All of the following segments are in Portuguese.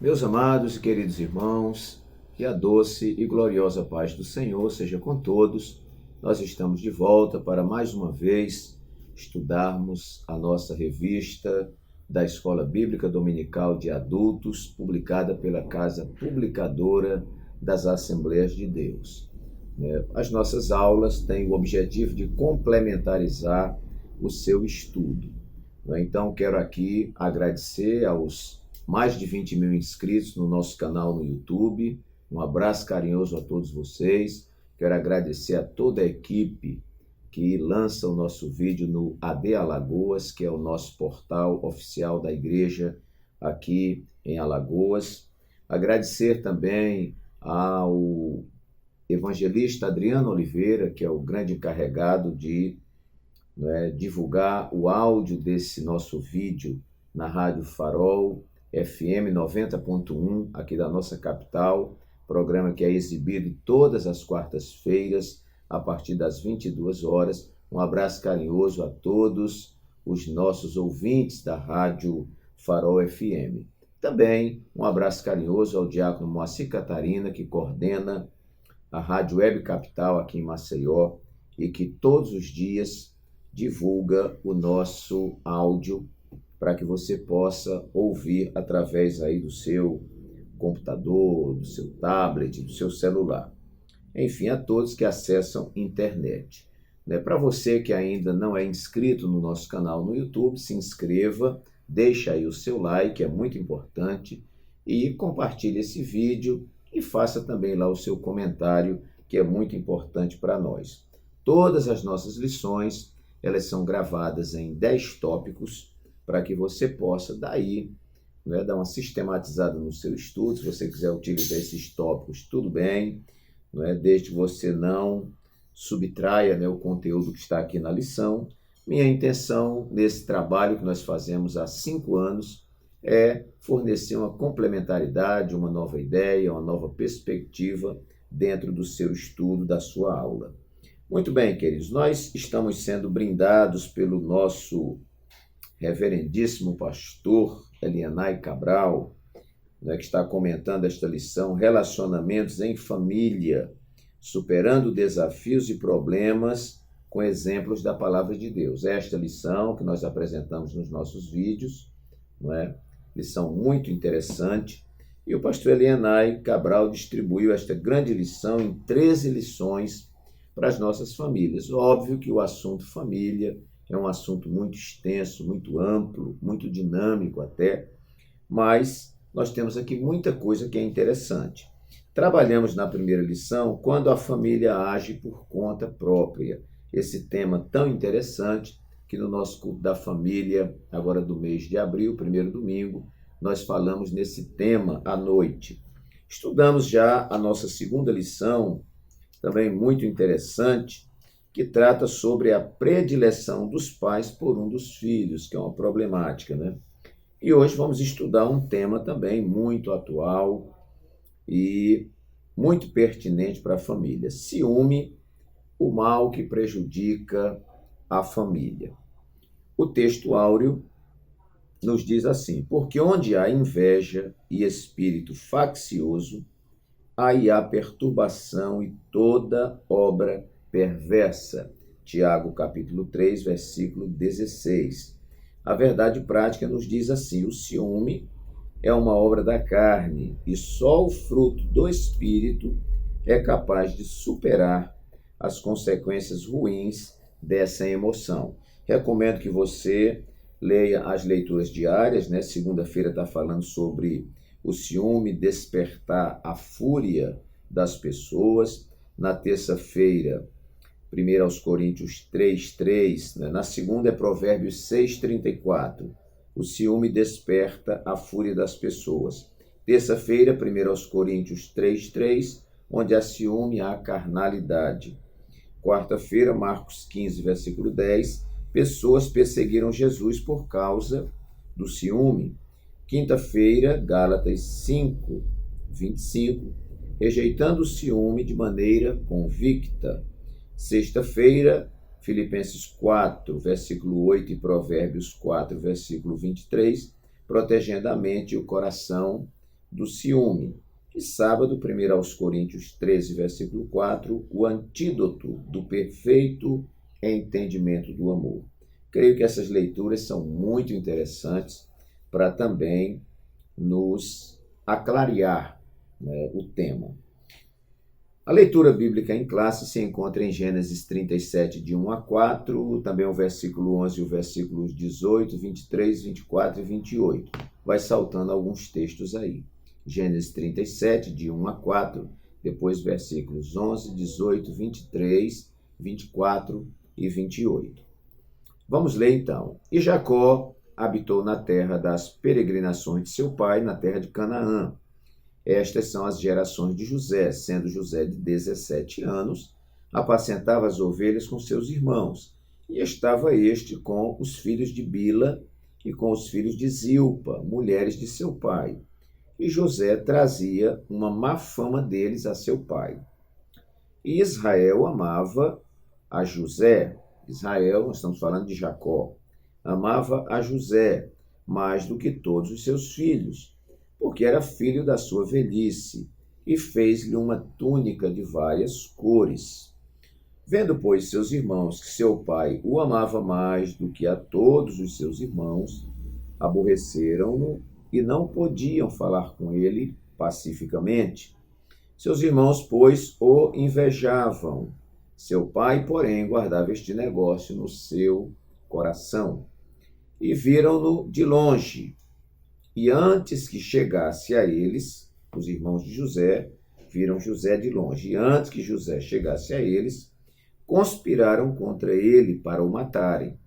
Meus amados e queridos irmãos, que a doce e gloriosa paz do Senhor seja com todos. Nós estamos de volta para mais uma vez estudarmos a nossa revista da Escola Bíblica Dominical de Adultos, publicada pela Casa Publicadora das Assembleias de Deus. As nossas aulas têm o objetivo de complementarizar o seu estudo. Então, quero aqui agradecer aos mais de 20 mil inscritos no nosso canal no YouTube. Um abraço carinhoso a todos vocês. Quero agradecer a toda a equipe que lança o nosso vídeo no AD Alagoas, que é o nosso portal oficial da igreja aqui em Alagoas. Agradecer também ao evangelista Adriano Oliveira, que é o grande encarregado de divulgar o áudio desse nosso vídeo na Rádio Farol FM 90.1, aqui da nossa capital, programa que é exibido todas as quartas-feiras, a partir das 22 horas. Um abraço carinhoso a todos os nossos ouvintes da Rádio Farol FM. Também um abraço carinhoso ao diácono Moacir Catarina, que coordena a Rádio Web Capital aqui em Maceió e que todos os dias divulga o nosso áudio para que você possa ouvir através aí do seu computador, do seu tablet, do seu celular. Enfim, a todos que acessam internet. Para você que ainda não é inscrito no nosso canal no YouTube, se inscreva, deixa aí o seu like, é muito importante, e compartilhe esse vídeo e faça também lá o seu comentário, que é muito importante para nós. Todas as nossas lições, elas são gravadas em 10 tópicos, para que você possa, daí, dar uma sistematizada no seu estudo. Se você quiser utilizar esses tópicos, tudo bem, desde que você não subtraia o conteúdo que está aqui na lição. Minha intenção nesse trabalho que nós fazemos há 5 anos é fornecer uma complementaridade, uma nova ideia, uma nova perspectiva dentro do seu estudo, da sua aula. Muito bem, queridos, nós estamos sendo brindados pelo nosso reverendíssimo pastor Elianai Cabral, que está comentando esta lição, Relacionamentos em Família, superando desafios e problemas com exemplos da Palavra de Deus. Esta lição que nós apresentamos nos nossos vídeos, lição muito interessante, e o pastor Elianai Cabral distribuiu esta grande lição em 13 lições para as nossas famílias. Óbvio que o assunto família é um assunto muito extenso, muito amplo, muito dinâmico até, mas nós temos aqui muita coisa que é interessante. Trabalhamos na primeira lição quando a família age por conta própria. Esse tema tão interessante que no nosso culto da família, agora do mês de abril, primeiro domingo, nós falamos nesse tema à noite. Estudamos já a nossa segunda lição, também muito interessante, que trata sobre a predileção dos pais por um dos filhos, que é uma problemática, E hoje vamos estudar um tema também muito atual e muito pertinente para a família. Ciúme, o mal que prejudica a família. O texto áureo nos diz assim: porque onde há inveja e espírito faccioso, aí há perturbação e toda obra perversa. Tiago, capítulo 3, versículo 16. A verdade prática nos diz assim: o ciúme é uma obra da carne e só o fruto do Espírito é capaz de superar as consequências ruins dessa emoção. Recomendo que você leia as leituras diárias, Segunda-feira está falando sobre o ciúme despertar a fúria das pessoas. Na terça-feira, 1 aos Coríntios 3:3, na segunda é Provérbios 6:34. O ciúme desperta a fúria das pessoas. Terça-feira, 1 aos Coríntios 3:3, onde há ciúme, há carnalidade. Quarta-feira, Marcos 15, versículo 10, pessoas perseguiram Jesus por causa do ciúme. Quinta-feira, Gálatas 5:25, rejeitando o ciúme de maneira convicta. Sexta-feira, Filipenses 4, versículo 8 e Provérbios 4, versículo 23, protegendo a mente e o coração do ciúme. E sábado, 1 aos Coríntios 13, versículo 4, o antídoto do perfeito entendimento do amor. Creio que essas leituras são muito interessantes para também nos aclarear, né, o tema. A leitura bíblica em classe se encontra em Gênesis 37, de 1 a 4, também o versículo 11 e o versículos 18, 23, 24 e 28. Vai saltando alguns textos aí. Gênesis 37, de 1 a 4, depois versículos 11, 18, 23, 24 e 28. Vamos ler então. E Jacó habitou na terra das peregrinações de seu pai, na terra de Canaã. Estas são as gerações de José, sendo José de 17 anos, apacentava as ovelhas com seus irmãos, e estava este com os filhos de Bila e com os filhos de Zilpa, mulheres de seu pai. E José trazia uma má fama deles a seu pai. E Israel amava a José. Israel, nós estamos falando de Jacó, amava a José mais do que todos os seus filhos, porque era filho da sua velhice, e fez-lhe uma túnica de várias cores. Vendo, pois, seus irmãos que seu pai o amava mais do que a todos os seus irmãos, aborreceram-no e não podiam falar com ele pacificamente. Seus irmãos, pois, o invejavam. Seu pai, porém, guardava este negócio no seu coração. E viram-no de longe. E antes que chegasse a eles, os irmãos de José viram José de longe. E antes que José chegasse a eles, conspiraram contra ele para o matarem.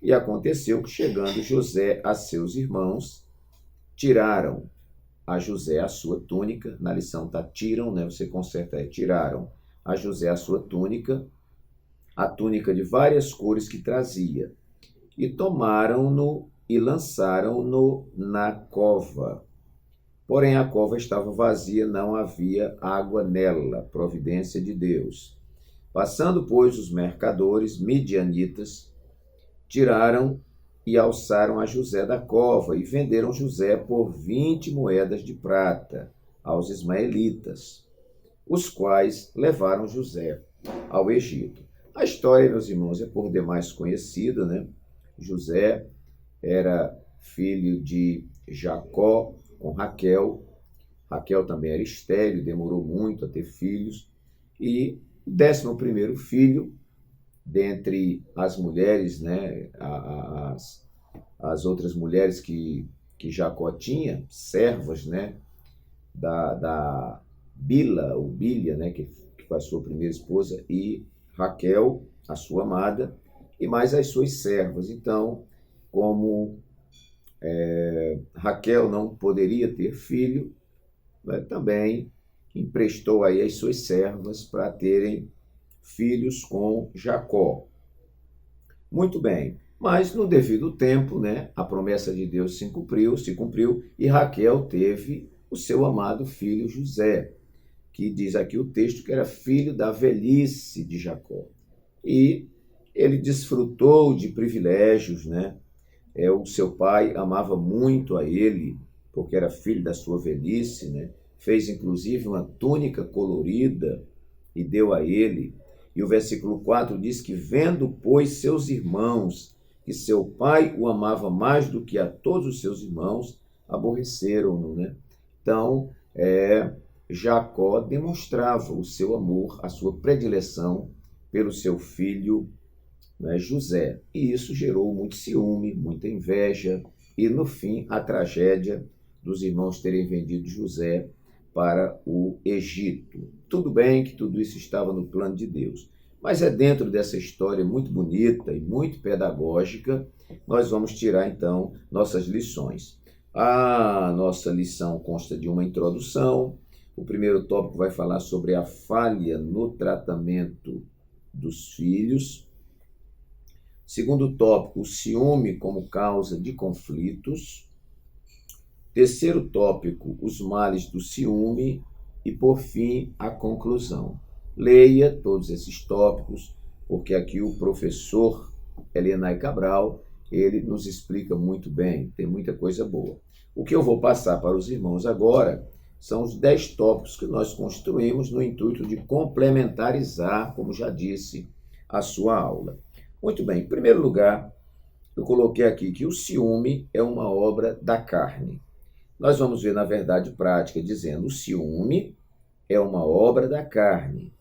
E aconteceu que, chegando José a seus irmãos, tiraram a José a sua túnica. Na lição está tiram, né? Você conserta, tiraram a José a sua túnica, a túnica de várias cores que trazia, e tomaram-no e lançaram-no na cova. Porém, a cova estava vazia, não havia água nela, providência de Deus. Passando, pois, os mercadores midianitas, tiraram e alçaram a José da cova, e venderam José por 20 moedas de prata aos ismaelitas, os quais levaram José ao Egito. A história, meus irmãos, é por demais conhecida, né? José era filho de Jacó com Raquel. Raquel também era estéril, demorou muito a ter filhos. E o 11º filho, dentre as mulheres, né, as outras mulheres que Jacó tinha, servas, né, da Bila, ou Bília, né, que foi a sua primeira esposa, e Raquel, a sua amada, e mais as suas servas. Então, como Raquel não poderia ter filho, né, também emprestou aí as suas servas para terem filhos com Jacó. Muito bem, mas no devido tempo, né, a promessa de Deus se cumpriu, e Raquel teve o seu amado filho José, que diz aqui o texto que era filho da velhice de Jacó. E ele desfrutou de privilégios, né? O seu pai amava muito a ele, porque era filho da sua velhice, né? Fez inclusive uma túnica colorida e deu a ele. E o versículo 4 diz que, vendo, pois, seus irmãos, que seu pai o amava mais do que a todos os seus irmãos, aborreceram-no, né? Então, Jacó demonstrava o seu amor, a sua predileção pelo seu filho, né, José. E isso gerou muito ciúme, muita inveja e, no fim, a tragédia dos irmãos terem vendido José para o Egito. Tudo bem que tudo isso estava no plano de Deus, mas é dentro dessa história muito bonita e muito pedagógica, nós vamos tirar, então, nossas lições. A nossa lição consta de uma introdução. O primeiro tópico vai falar sobre a falha no tratamento dos filhos. Segundo tópico, o ciúme como causa de conflitos. Terceiro tópico, os males do ciúme. E, por fim, a conclusão. Leia todos esses tópicos, porque aqui o professor Elianai Cabral ele nos explica muito bem, tem muita coisa boa. O que eu vou passar para os irmãos agora são os 10 tópicos que nós construímos no intuito de complementarizar, como já disse, a sua aula. Muito bem, em primeiro lugar, eu coloquei aqui que o ciúme é uma obra da carne. Nós vamos ver na verdade prática dizendo: o ciúme é uma obra da carne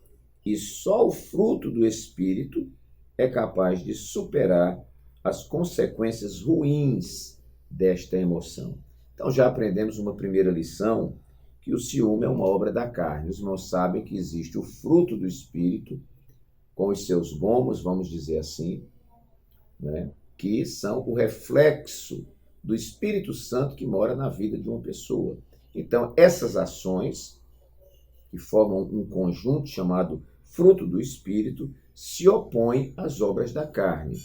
e só o fruto do Espírito é capaz de superar as consequências ruins desta emoção. Então já aprendemos uma primeira lição, que o ciúme é uma obra da carne. Os irmãos sabem que existe o fruto do Espírito, com os seus gomos, vamos dizer assim, né, que são o reflexo do Espírito Santo que mora na vida de uma pessoa. Então, essas ações, que formam um conjunto chamado fruto do Espírito, se opõem às obras da carne.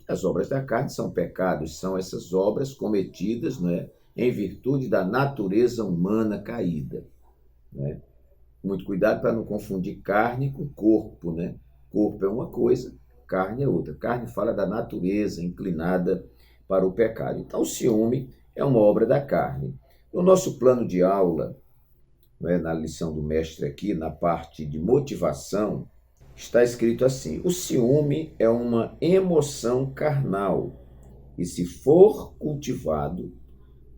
As obras da carne são pecados, são essas obras cometidas, né, em virtude da natureza humana caída. Né? Muito cuidado para não confundir carne com corpo. Né? Corpo é uma coisa, carne é outra. Carne fala da natureza inclinada para o pecado. Então, o ciúme é uma obra da carne. No nosso plano de aula, né, na lição do mestre aqui, na parte de motivação, está escrito assim: o ciúme é uma emoção carnal e, se for cultivado,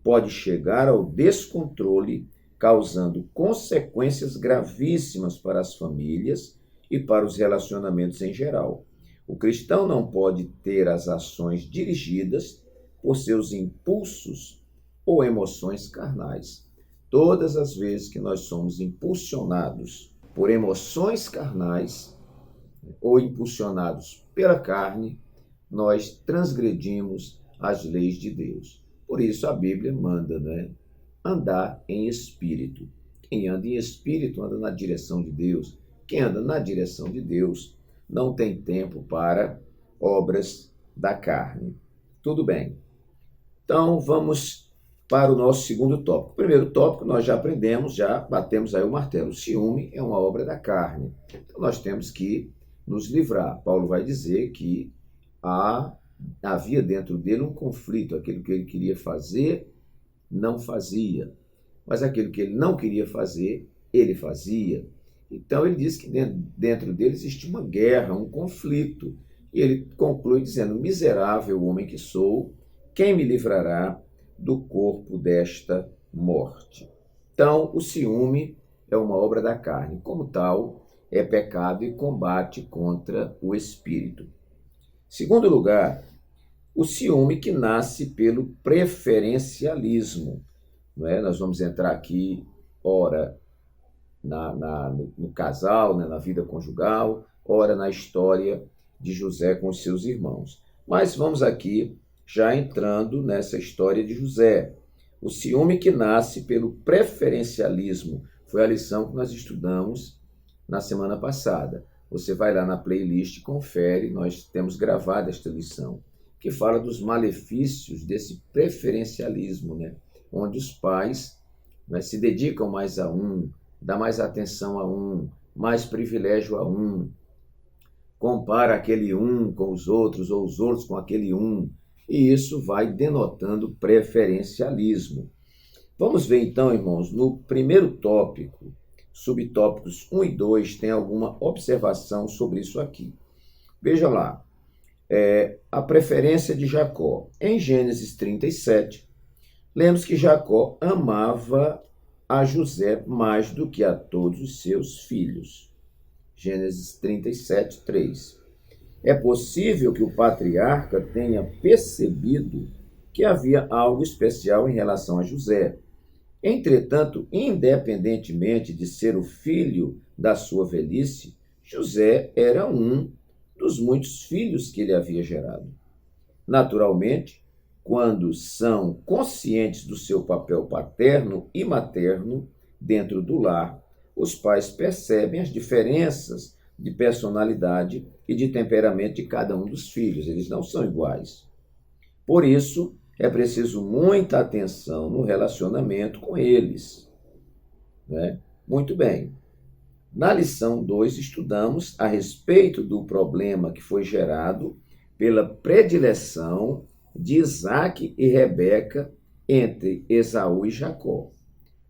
pode chegar ao descontrole, causando consequências gravíssimas para as famílias e para os relacionamentos em geral. O cristão não pode ter as ações dirigidas por seus impulsos ou emoções carnais. Todas as vezes que nós somos impulsionados por emoções carnais ou impulsionados pela carne, nós transgredimos as leis de Deus. Por isso a Bíblia manda, né, andar em espírito. Quem anda em espírito anda na direção de Deus. Quem anda na direção de Deus não tem tempo para obras da carne. Tudo bem. Então vamos para o nosso segundo tópico. O primeiro tópico nós já aprendemos, já batemos aí o martelo. O ciúme é uma obra da carne. Então nós temos que nos livrar. Paulo vai dizer que havia dentro dele um conflito. Aquilo que ele queria fazer, não fazia. Mas aquilo que ele não queria fazer, ele fazia. Então ele diz que dentro dele existe uma guerra, um conflito. E ele conclui dizendo: miserável homem que sou, quem me livrará do corpo desta morte? Então, o ciúme é uma obra da carne. Como tal, é pecado e combate contra o espírito. Segundo lugar, o ciúme que nasce pelo preferencialismo. Não é? Nós vamos entrar aqui, ora, no casal, né, na vida conjugal, ora na história de José com os seus irmãos. Mas vamos aqui já entrando nessa história de José. O ciúme que nasce pelo preferencialismo foi a lição que nós estudamos na semana passada. Você vai lá na playlist e confere, nós temos gravado esta lição, que fala dos malefícios desse preferencialismo, né? Onde os pais, né, se dedicam mais a um, dá mais atenção a um, mais privilégio a um, compara aquele um com os outros ou os outros com aquele um, e isso vai denotando preferencialismo. Vamos ver então, irmãos, no primeiro tópico, subtópicos 1 e 2, tem alguma observação sobre isso aqui. Veja lá, a preferência de Jacó. Em Gênesis 37, lemos que Jacó amava a José mais do que a todos os seus filhos. Gênesis 37, 3. É possível que o patriarca tenha percebido que havia algo especial em relação a José. Entretanto, independentemente de ser o filho da sua velhice, José era um dos muitos filhos que ele havia gerado. Naturalmente, quando são conscientes do seu papel paterno e materno dentro do lar, os pais percebem as diferenças de personalidade e de temperamento de cada um dos filhos. Eles não são iguais. Por isso, é preciso muita atenção no relacionamento com eles. Né? Muito bem. Na lição 2, estudamos a respeito do problema que foi gerado pela predileção de Isaque e Rebeca entre Esaú e Jacó.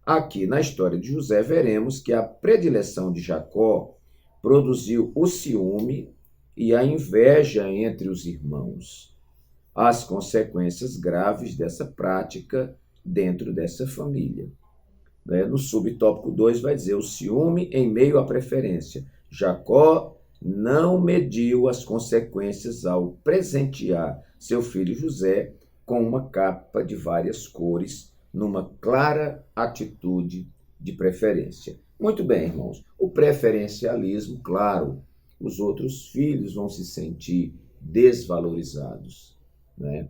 Aqui na história de José veremos que a predileção de Jacó produziu o ciúme e a inveja entre os irmãos. As consequências graves dessa prática dentro dessa família. No subtópico 2 vai dizer o ciúme em meio à preferência. Jacó não mediu as consequências ao presentear seu filho José com uma capa de várias cores, numa clara atitude de preferência. Muito bem, irmãos. O preferencialismo, claro, os outros filhos vão se sentir desvalorizados, né?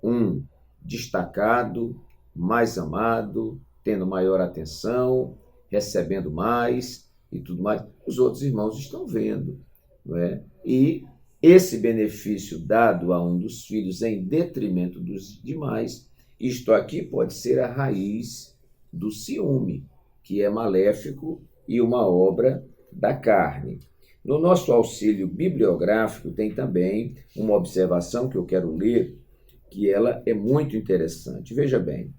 Um destacado, mais amado, tendo maior atenção, recebendo mais e tudo mais. Os outros irmãos estão vendo, não é? E esse benefício dado a um dos filhos em detrimento dos demais, isto aqui pode ser a raiz do ciúme, que é maléfico e uma obra da carne. No nosso auxílio bibliográfico tem também uma observação que eu quero ler, que ela é muito interessante. Veja bem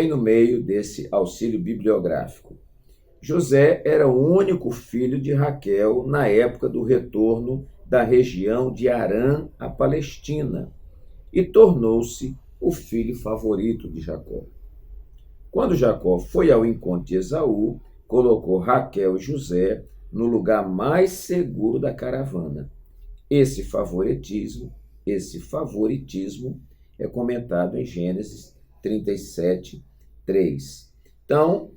no meio desse auxílio bibliográfico. José era o único filho de Raquel na época do retorno da região de Harã à Palestina e tornou-se o filho favorito de Jacó. Quando Jacó foi ao encontro de Esaú, colocou Raquel e José no lugar mais seguro da caravana. Esse favoritismo é comentado em Gênesis 37, 3. Então,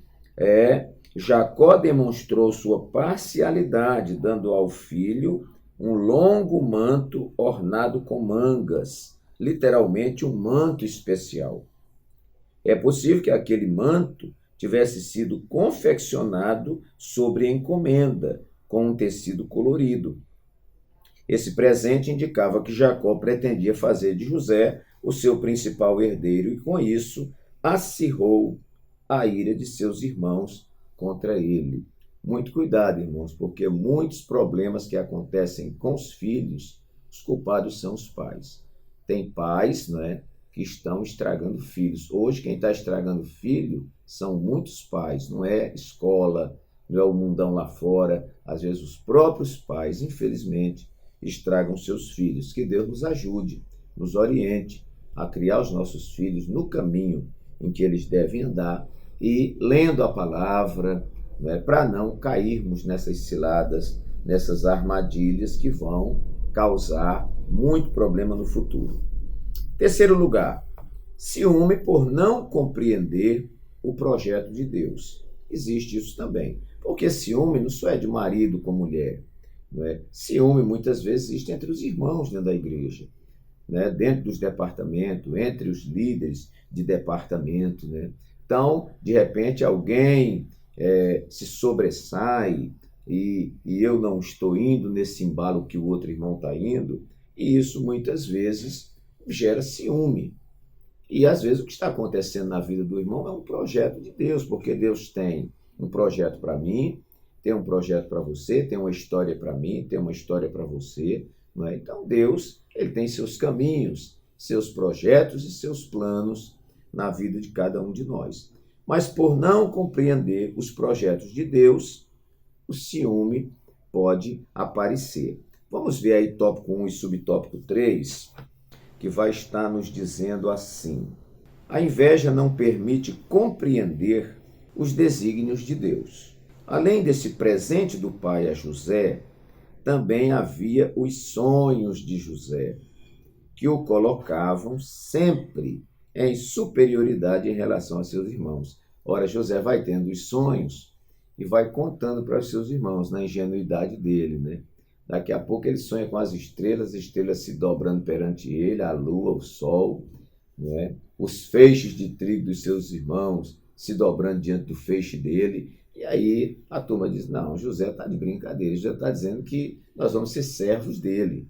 Jacó demonstrou sua parcialidade, dando ao filho um longo manto ornado com mangas, literalmente um manto especial. É possível que aquele manto tivesse sido confeccionado sobre encomenda, com um tecido colorido. Esse presente indicava que Jacó pretendia fazer de José o seu principal herdeiro e, com isso, acirrou a ira de seus irmãos contra ele. Muito cuidado, irmãos, porque muitos problemas que acontecem com os filhos, os culpados são os pais. Tem pais, que estão estragando filhos. Hoje, quem está estragando filho são muitos pais, não é escola, não é o mundão lá fora. Às vezes, os próprios pais, infelizmente, estragam seus filhos. Que Deus nos ajude, nos oriente a criar os nossos filhos no caminho em que eles devem andar e lendo a palavra, para não cairmos nessas ciladas, nessas armadilhas que vão causar muito problema no futuro. Terceiro lugar, ciúme por não compreender o projeto de Deus. Existe isso também, porque ciúme não só é de marido com mulher, Ciúme muitas vezes existe entre os irmãos dentro da igreja, dentro dos departamentos, entre os líderes de departamento. Então, de repente, alguém se sobressai e eu não estou indo nesse embalo que o outro irmão está indo, e isso muitas vezes gera ciúme. E às vezes o que está acontecendo na vida do irmão é um projeto de Deus, porque Deus tem um projeto para mim, tem um projeto para você, tem uma história para mim, tem uma história para você. Então Deus, ele tem seus caminhos, seus projetos e seus planos na vida de cada um de nós. Mas por não compreender os projetos de Deus, o ciúme pode aparecer. Vamos ver aí tópico 1 e subtópico 3, que vai estar nos dizendo assim: a inveja não permite compreender os desígnios de Deus. Além desse presente do pai a José, também havia os sonhos de José, que o colocavam sempre em superioridade em relação a seus irmãos. Ora, José vai tendo os sonhos e vai contando para os seus irmãos, na ingenuidade dele, Daqui a pouco ele sonha com as estrelas se dobrando perante ele, a lua, o sol, os feixes de trigo dos seus irmãos se dobrando diante do feixe dele. E aí a turma diz, não, José está de brincadeira, José está dizendo que nós vamos ser servos dele.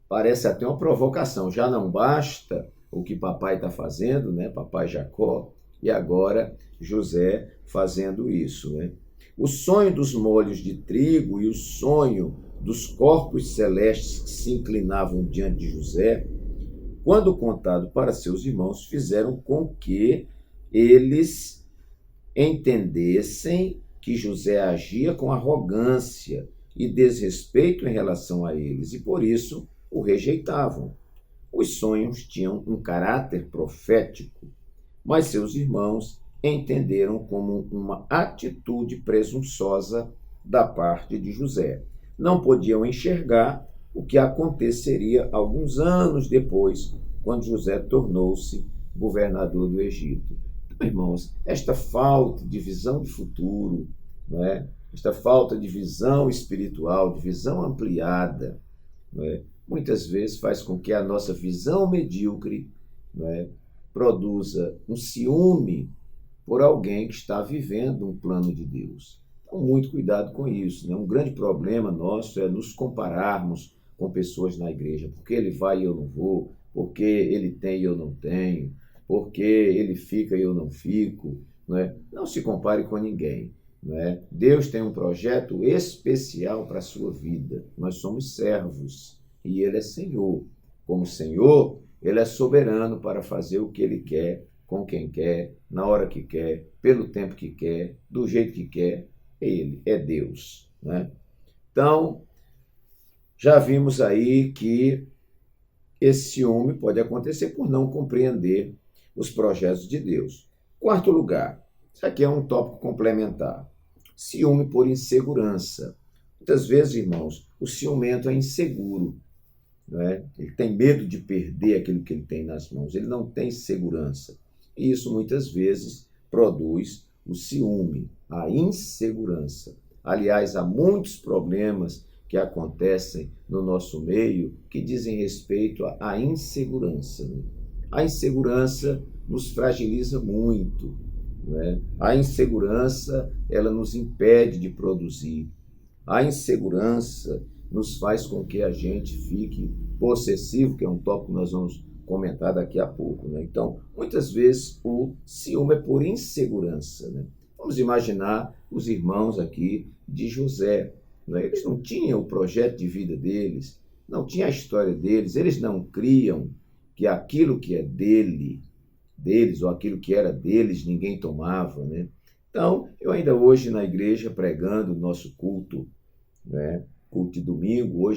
Parece até uma provocação, já não basta o que papai está fazendo, papai Jacó, e agora José fazendo isso. O sonho dos molhos de trigo e o sonho dos corpos celestes que se inclinavam diante de José, quando contado para seus irmãos, fizeram com que eles entendessem que José agia com arrogância e desrespeito em relação a eles, e por isso o rejeitavam. Os sonhos tinham um caráter profético, mas seus irmãos entenderam como uma atitude presunçosa da parte de José. Não podiam enxergar o que aconteceria alguns anos depois, quando José tornou-se governador do Egito. Então, irmãos, esta falta de visão de futuro, esta falta de visão espiritual, de visão ampliada, muitas vezes faz com que a nossa visão medíocre produza um ciúme por alguém que está vivendo um plano de Deus. Então, muito cuidado com isso. Um grande problema nosso é nos compararmos com pessoas na igreja. Porque ele vai e eu não vou, porque ele tem e eu não tenho, porque ele fica e eu não fico. Não se compare com ninguém. Deus tem um projeto especial para a sua vida. Nós somos servos e ele é Senhor. Como Senhor, ele é soberano para fazer o que ele quer, com quem quer, na hora que quer, pelo tempo que quer, do jeito que quer. Ele é Deus. Então, já vimos aí que esse ciúme pode acontecer por não compreender os projetos de Deus. Quarto lugar, isso aqui é um tópico complementar. Ciúme por insegurança. Muitas vezes, irmãos, o ciumento é inseguro. Ele tem medo de perder aquilo que ele tem nas mãos. Ele não tem segurança. E isso muitas vezes produz o ciúme, a insegurança. Aliás, há muitos problemas que acontecem no nosso meio que dizem respeito à insegurança. A insegurança nos fragiliza muito. A insegurança, ela nos impede de produzir. A insegurança nos faz com que a gente fique possessivo, que é um tópico que nós vamos comentar daqui a pouco. Então, muitas vezes o ciúme é por insegurança. Vamos imaginar os irmãos aqui de José. Eles não tinham o projeto de vida deles, não tinha a história deles, eles não criam que aquilo que é deles, ou aquilo que era deles, ninguém tomava. Então, eu ainda hoje na igreja, pregando o nosso culto, culto de domingo,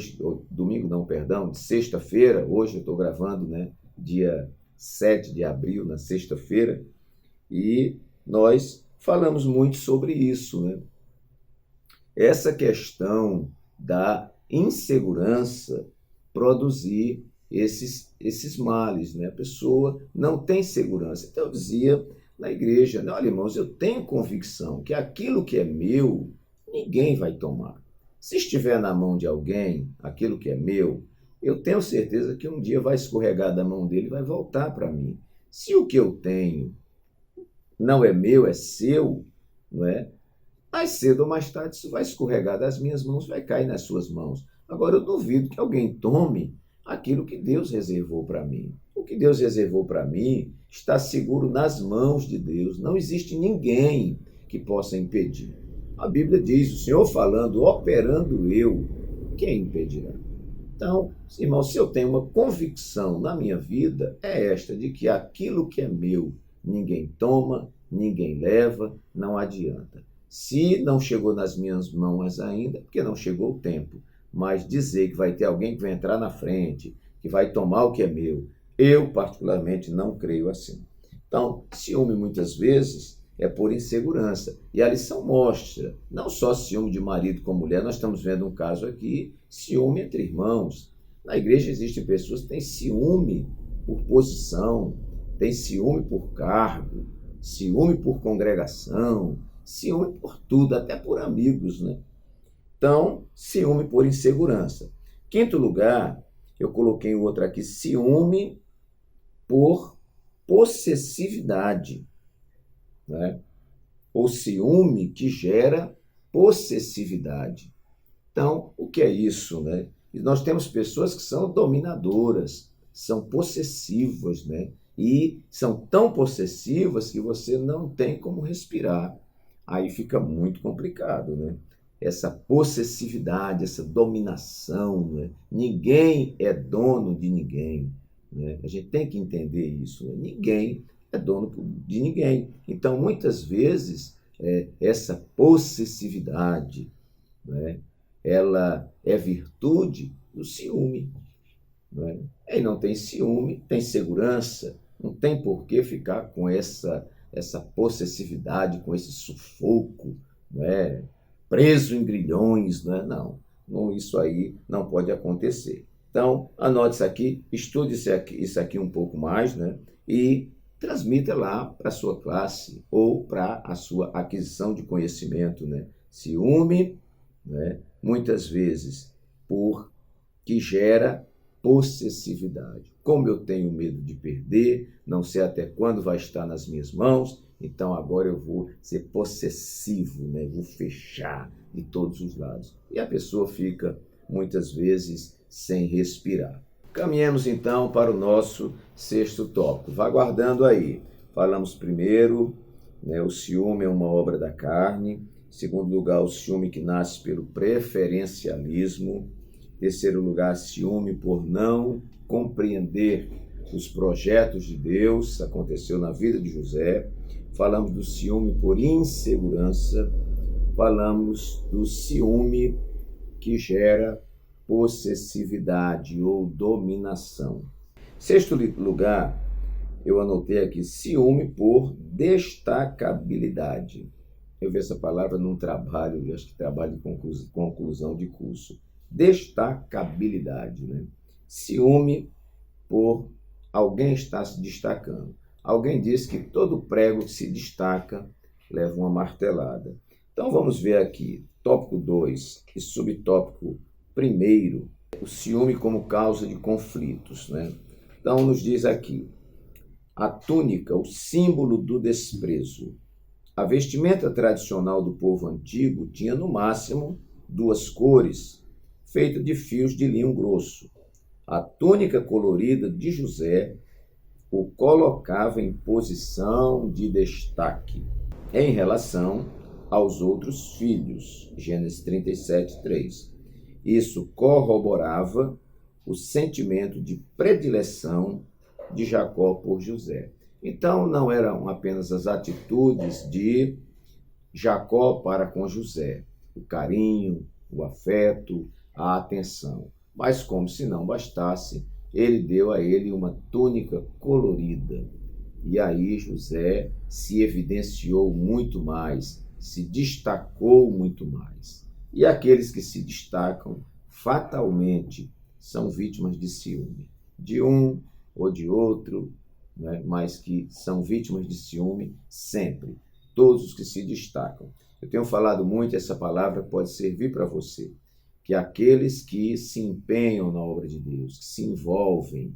de sexta-feira, hoje eu estou gravando, dia 7 de abril, na sexta-feira, e nós falamos muito sobre isso. Essa questão da insegurança produzir esses males. A pessoa não tem segurança. Então eu dizia na igreja, olha, irmãos, eu tenho convicção que aquilo que é meu, ninguém vai tomar. Se estiver na mão de alguém, aquilo que é meu, eu tenho certeza que um dia vai escorregar da mão dele e vai voltar para mim. Se o que eu tenho não é meu, é seu, mais cedo ou mais tarde isso vai escorregar das minhas mãos, vai cair nas suas mãos. Agora eu duvido que alguém tome aquilo que Deus reservou para mim. O que Deus reservou para mim está seguro nas mãos de Deus. Não existe ninguém que possa impedir. A Bíblia diz, o Senhor falando, operando eu, quem impedirá? Então, irmão, se eu tenho uma convicção na minha vida, é esta, de que aquilo que é meu, ninguém toma, ninguém leva, não adianta. Se não chegou nas minhas mãos ainda, porque não chegou o tempo. Mas dizer que vai ter alguém que vai entrar na frente, que vai tomar o que é meu, eu particularmente não creio assim. Então, ciúme muitas vezes é por insegurança. E a lição mostra, não só ciúme de marido com mulher, nós estamos vendo um caso aqui, ciúme entre irmãos. Na igreja existem pessoas que têm ciúme por posição, têm ciúme por cargo, ciúme por congregação, ciúme por tudo, até por amigos, Então, ciúme por insegurança. Quinto lugar, eu coloquei outro aqui, ciúme por possessividade. O ciúme que gera possessividade. Então, o que é isso? E nós temos pessoas que são dominadoras, são possessivas, e são tão possessivas que você não tem como respirar. Aí fica muito complicado. essa possessividade, essa dominação. Né? Ninguém é dono de ninguém. Né? A gente tem que entender isso. Né? Ninguém é dono de ninguém. Então, muitas vezes, essa possessividade, né? Ela é virtude do ciúme. Né? Quem não tem ciúme, tem segurança, não tem por que ficar com essa possessividade, com esse sufoco, né? Preso em grilhões. Né? Não, isso aí não pode acontecer. Então, anote isso aqui, estude isso aqui um pouco mais, né? E transmita lá para a sua classe ou para a sua aquisição de conhecimento. Né? Ciúme, né? Muitas vezes, que gera possessividade. Como eu tenho medo de perder, não sei até quando vai estar nas minhas mãos, então agora eu vou ser possessivo, né? Vou fechar de todos os lados. E a pessoa fica, muitas vezes, sem respirar. Caminhemos então para o nosso 6º tópico. Vá guardando aí. Falamos primeiro, né, o ciúme é uma obra da carne. Em segundo lugar, o ciúme que nasce pelo preferencialismo. Em terceiro lugar, ciúme por não compreender os projetos de Deus. Aconteceu na vida de José. Falamos do ciúme por insegurança. Falamos do ciúme que gera possessividade ou dominação. 6º lugar, eu anotei aqui, ciúme por destacabilidade. Eu vi essa palavra num trabalho, eu acho que trabalho de conclusão de curso. Destacabilidade, né? Ciúme por alguém estar se destacando. Alguém disse que todo prego que se destaca leva uma martelada. Então vamos ver aqui, tópico 2 e subtópico 1, o ciúme como causa de conflitos. Né? Então nos diz aqui, a túnica, o símbolo do desprezo. A vestimenta tradicional do povo antigo tinha no máximo 2 cores, feita de fios de linho grosso. A túnica colorida de José o colocava em posição de destaque em relação aos outros filhos. Gênesis 37:3. Isso corroborava o sentimento de predileção de Jacó por José. Então, não eram apenas as atitudes de Jacó para com José, o carinho, o afeto, a atenção. Mas, como se não bastasse, ele deu a ele uma túnica colorida. E aí José se evidenciou muito mais, se destacou muito mais. E aqueles que se destacam, fatalmente, são vítimas de ciúme. De um ou de outro, né? Mas que são vítimas de ciúme sempre. Todos os que se destacam. Eu tenho falado muito, essa palavra pode servir para você. Que aqueles que se empenham na obra de Deus, que se envolvem,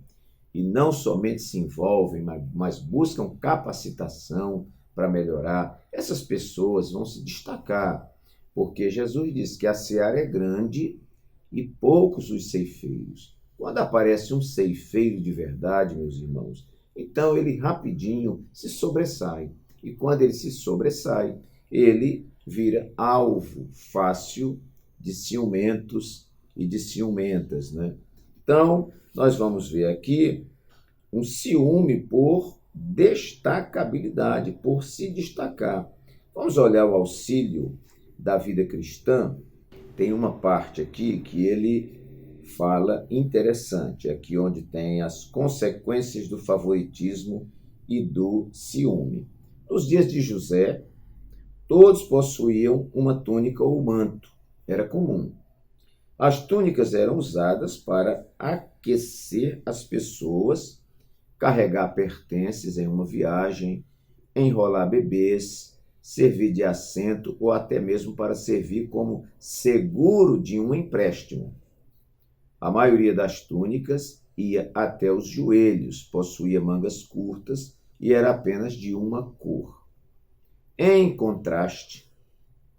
e não somente se envolvem, mas buscam capacitação para melhorar, essas pessoas vão se destacar, porque Jesus disse que a seara é grande e poucos os ceifeiros. Quando aparece um ceifeiro de verdade, meus irmãos, então ele rapidinho se sobressai. E quando ele se sobressai, ele vira alvo fácil de ciumentos e de ciumentas, né? Então, nós vamos ver aqui um ciúme por destacabilidade, por se destacar. Vamos olhar o auxílio da vida cristã. Tem uma parte aqui que ele fala interessante, aqui onde tem as consequências do favoritismo e do ciúme. Nos dias de José, todos possuíam uma túnica ou manto. Era comum. As túnicas eram usadas para aquecer as pessoas, carregar pertences em uma viagem, enrolar bebês, servir de assento ou até mesmo para servir como seguro de um empréstimo. A maioria das túnicas ia até os joelhos, possuía mangas curtas e era apenas de uma cor. Em contraste,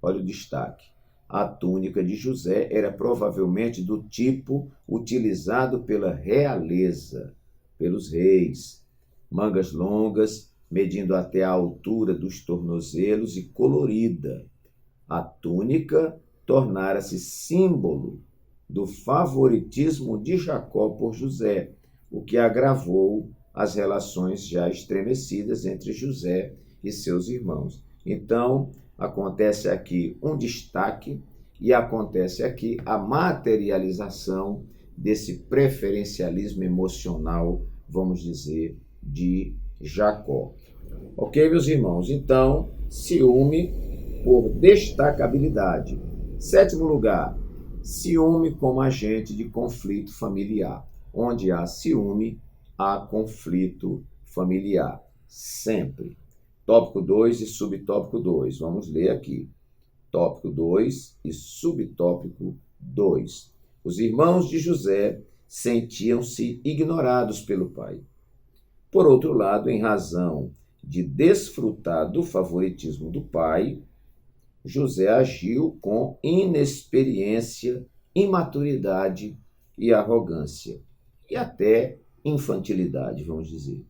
olha o destaque, a túnica de José era provavelmente do tipo utilizado pela realeza, pelos reis. Mangas longas, medindo até a altura dos tornozelos e colorida. A túnica tornara-se símbolo do favoritismo de Jacó por José, o que agravou as relações já estremecidas entre José e seus irmãos. Então, acontece aqui um destaque e acontece aqui a materialização desse preferencialismo emocional, vamos dizer, de Jacó. Ok, meus irmãos? Então, ciúme por destacabilidade. 7º lugar, ciúme como agente de conflito familiar. Onde há ciúme, há conflito familiar. Sempre. Tópico 2 e subtópico 2. Vamos ler aqui. Tópico 2 e subtópico 2. Os irmãos de José sentiam-se ignorados pelo pai. Por outro lado, em razão de desfrutar do favoritismo do pai, José agiu com inexperiência, imaturidade e arrogância, e até infantilidade, vamos dizer.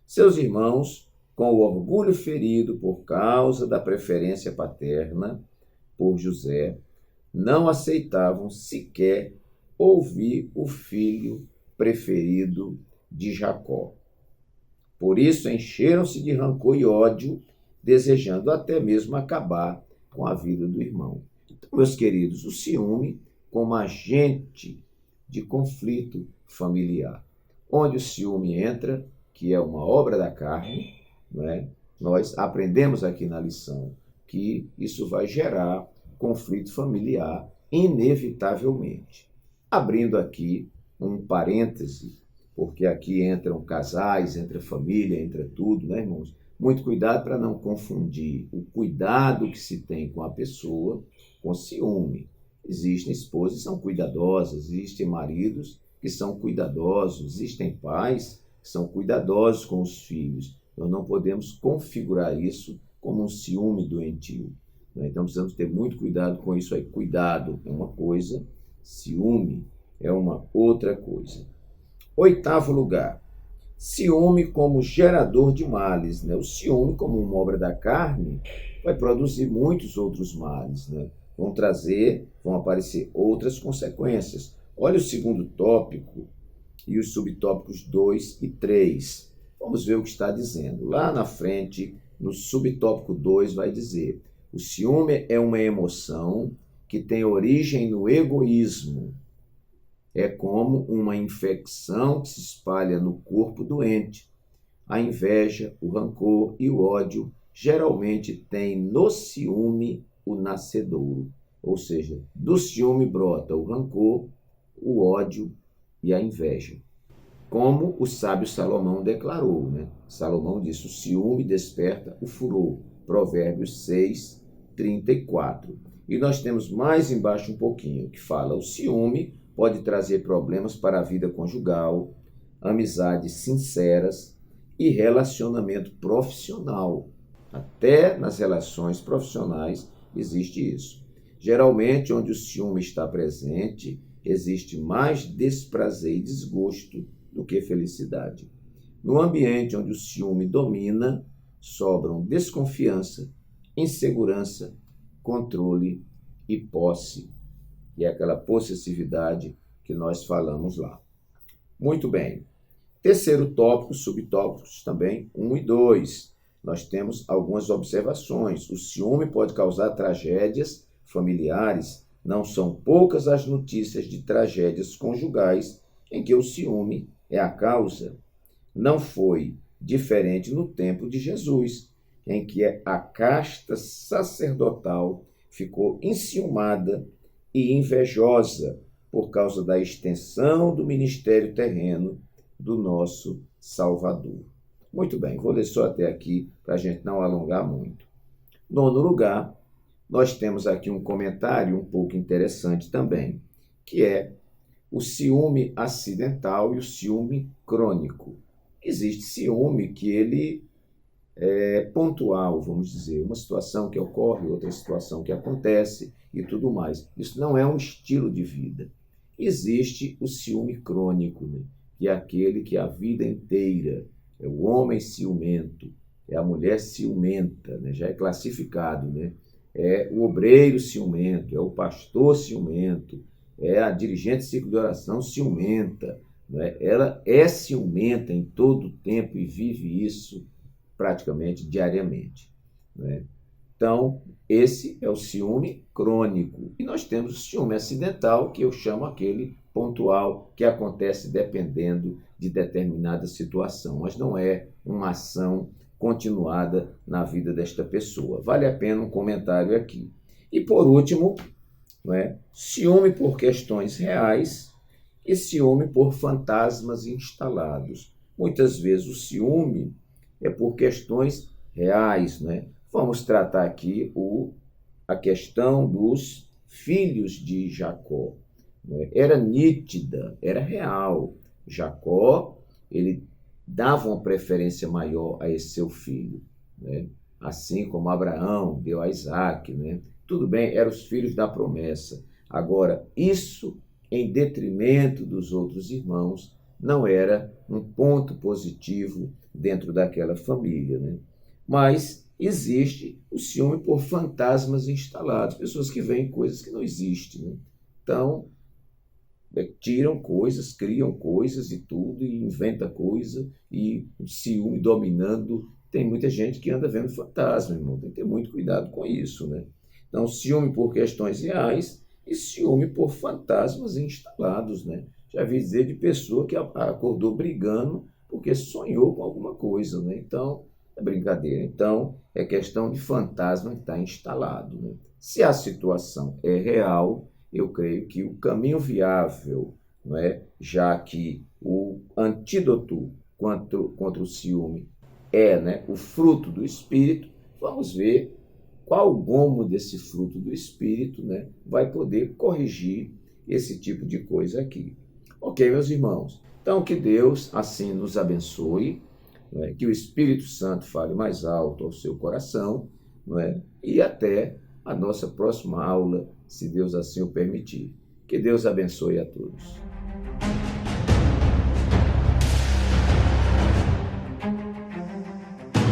Seus irmãos, com o orgulho ferido por causa da preferência paterna por José, não aceitavam sequer ouvir o filho preferido de Jacó. Por isso, encheram-se de rancor e ódio, desejando até mesmo acabar com a vida do irmão. Então, meus queridos, o ciúme como agente de conflito familiar. Onde o ciúme entra, que é uma obra da carne, né? Nós aprendemos aqui na lição que isso vai gerar conflito familiar inevitavelmente. Abrindo aqui um parêntese, porque aqui entram casais, entra família, entra tudo, né, irmãos? Muito cuidado para não confundir o cuidado que se tem com a pessoa com ciúme. Existem esposas que são cuidadosas, existem maridos que são cuidadosos, existem pais que são cuidadosos com os filhos. Nós não podemos configurar isso como um ciúme doentio, né? Então precisamos ter muito cuidado com isso aí. Cuidado é uma coisa, ciúme é uma outra coisa. 8º lugar, ciúme como gerador de males, né? O ciúme, como uma obra da carne, vai produzir muitos outros males, né? Vão aparecer outras consequências. Olha o 2º tópico e os subtópicos 2 e 3. Vamos ver o que está dizendo. Lá na frente, no subtópico 2, vai dizer: o ciúme é uma emoção que tem origem no egoísmo. É como uma infecção que se espalha no corpo doente. A inveja, o rancor e o ódio geralmente têm no ciúme o nascedouro. Ou seja, do ciúme brota o rancor, o ódio e a inveja. Como o sábio Salomão declarou, né? Salomão disse: o ciúme desperta o furor. Provérbios 6, 34. E nós temos mais embaixo um pouquinho, que fala: o ciúme pode trazer problemas para a vida conjugal, amizades sinceras e relacionamento profissional. Até nas relações profissionais existe isso. Geralmente, onde o ciúme está presente, existe mais desprazer e desgosto do que felicidade. No ambiente onde o ciúme domina, sobram desconfiança, insegurança, controle e posse. E é aquela possessividade que nós falamos lá. Muito bem. 3º tópico, subtópicos também 1 e 2. Nós temos algumas observações. O ciúme pode causar tragédias familiares. Não são poucas as notícias de tragédias conjugais em que o ciúme é a causa. Não foi diferente no tempo de Jesus, em que a casta sacerdotal ficou enciumada e invejosa por causa da extensão do ministério terreno do nosso Salvador. Muito bem, vou ler só até aqui para a gente não alongar muito. 9º lugar, nós temos aqui um comentário um pouco interessante também, que é o ciúme acidental e o ciúme crônico. Existe ciúme que ele é pontual, vamos dizer, uma situação que ocorre, outra situação que acontece e tudo mais. Isso não é um estilo de vida. Existe o ciúme crônico, né? Que é aquele que a vida inteira é o homem ciumento, é a mulher ciumenta, né? Já é classificado, né? é o obreiro ciumento, é o pastor ciumento, é a dirigente de ciclo de oração ciumenta, né? Ela é ciumenta em todo o tempo e vive isso praticamente diariamente, né? Então, esse é o ciúme crônico. E nós temos o ciúme acidental, que eu chamo aquele pontual, que acontece dependendo de determinada situação, mas não é uma ação continuada na vida desta pessoa. Vale a pena um comentário aqui. E por último, né, ciúme por questões reais e ciúme por fantasmas instalados. Muitas vezes o ciúme é por questões reais, né? Vamos tratar aqui a questão dos filhos de Jacó, né? Era nítida, era real. Jacó, ele dava uma preferência maior a esse seu filho, né? Assim como Abraão deu a Isaac, né? Tudo bem, eram os filhos da promessa. Agora, isso em detrimento dos outros irmãos não era um ponto positivo dentro daquela família, né? Mas existe o ciúme por fantasmas instalados, pessoas que veem coisas que não existem, né? Então, tiram coisas, criam coisas e tudo, e inventa coisa, e o ciúme dominando. Tem muita gente que anda vendo fantasma, irmão, tem que ter muito cuidado com isso, né? Então, ciúme por questões reais e ciúme por fantasmas instalados, né? Já vi dizer de pessoa que acordou brigando porque sonhou com alguma coisa, né? Então, é brincadeira. Então, é questão de fantasma que está instalado, né? Se a situação é real, eu creio que o caminho viável, não é? Já que o antídoto contra o ciúme é, né, o fruto do Espírito, vamos ver qual o gomo desse fruto do Espírito, né, vai poder corrigir esse tipo de coisa aqui. Ok, meus irmãos? Então, que Deus assim nos abençoe, não é? Que o Espírito Santo fale mais alto ao seu coração, não é? E até a nossa próxima aula, se Deus assim o permitir. Que Deus abençoe a todos.